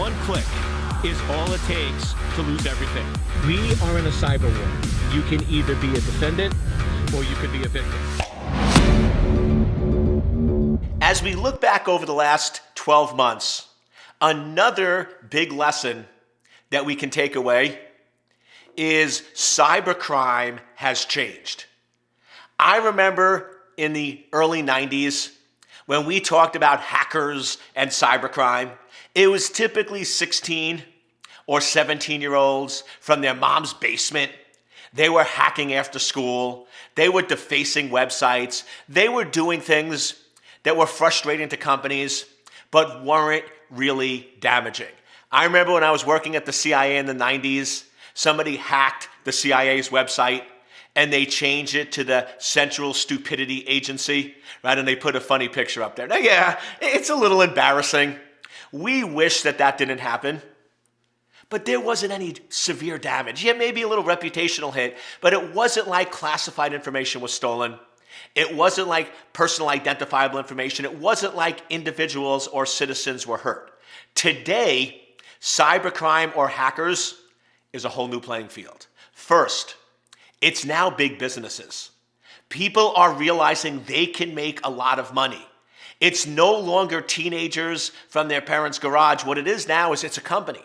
One click is all it takes to lose everything. We are in a cyber war. You can either be a defendant or you could be a victim. As we look back over the last 12 months, another big lesson that we can take away is cybercrime has changed. I remember in the early 90s when we talked about hackers and cybercrime, it was typically 16 or 17-year-olds from their mom's basement. They were hacking after school. They were defacing websites. They were doing things that were frustrating to companies, but weren't really damaging. I remember when I was working at the CIA in the 90s, somebody hacked the CIA's website and they changed it to the Central Stupidity Agency, right? And they put a funny picture up there. Now, yeah, it's a little embarrassing. We wish that that didn't happen, but there wasn't any severe damage. Yeah, maybe a little reputational hit, but it wasn't like classified information was stolen. It wasn't like personal identifiable information. It wasn't like individuals or citizens were hurt. Today, cybercrime or hackers is a whole new playing field. First, it's now big businesses. People are realizing they can make a lot of money. It's no longer teenagers from their parents' garage. What it is now is it's a company.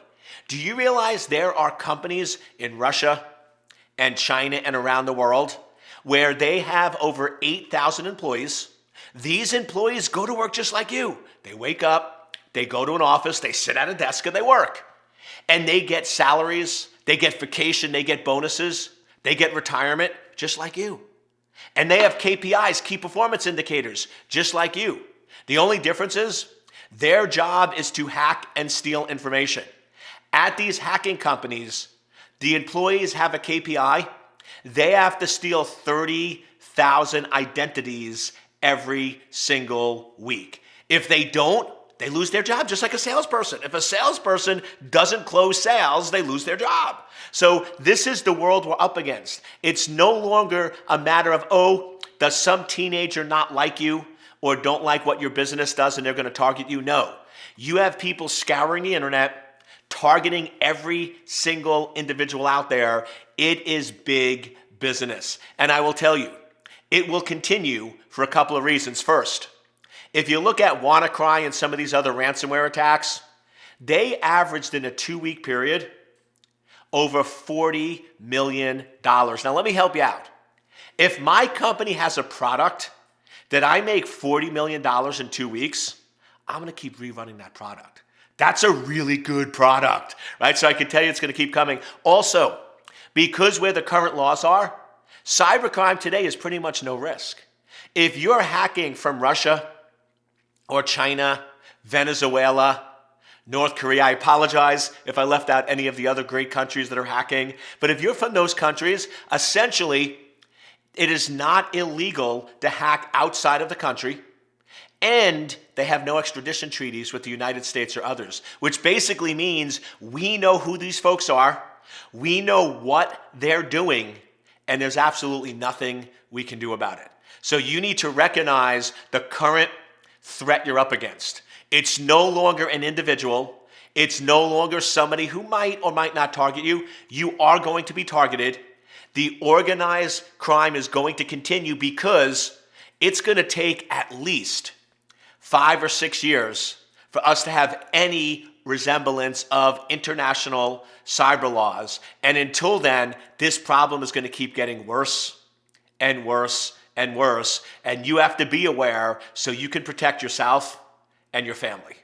Do you realize there are companies in Russia and China and around the world where they have over 8,000 employees? These employees go to work just like you. They wake up, they go to an office, they sit at a desk and they work. And they get salaries, they get vacation, they get bonuses, they get retirement just like you. And they have KPIs, key performance indicators, just like you. The only difference is their job is to hack and steal information. At these hacking companies, the employees have a KPI. They have to steal 30,000 identities every single week. If they don't, they lose their job, just like a salesperson. If a salesperson doesn't close sales, they lose their job. So this is the world we're up against. It's no longer a matter of, oh, does some teenager not like you or don't like what your business does and they're going to target you? No. You have people scouring the internet, targeting every single individual out there. It is big business. And I will tell you, it will continue for a couple of reasons. First, if you look at WannaCry and some of these other ransomware attacks, they averaged in a 2-week period over $40 million. Now, let me help you out. If my company has a product that I make $40 million in 2 weeks, I'm going to keep rerunning that product. That's a really good product, right? So I can tell you it's going to keep coming. Also, because where the current laws are, cybercrime today is pretty much no risk. If you're hacking from Russia or China, Venezuela, North Korea, I apologize if I left out any of the other great countries that are hacking, but if you're from those countries, essentially, it is not illegal to hack outside of the country, and they have no extradition treaties with the United States or others, which basically means we know who these folks are, we know what they're doing, and there's absolutely nothing we can do about it. So you need to recognize the current threat you're up against. It's no longer an individual. It's no longer somebody who might or might not target you. You are going to be targeted. The organized crime is going to continue because it's going to take at least 5 or 6 years for us to have any resemblance of international cyber laws. And until then, this problem is going to keep getting worse and worse and worse. And you have to be aware so you can protect yourself and your family.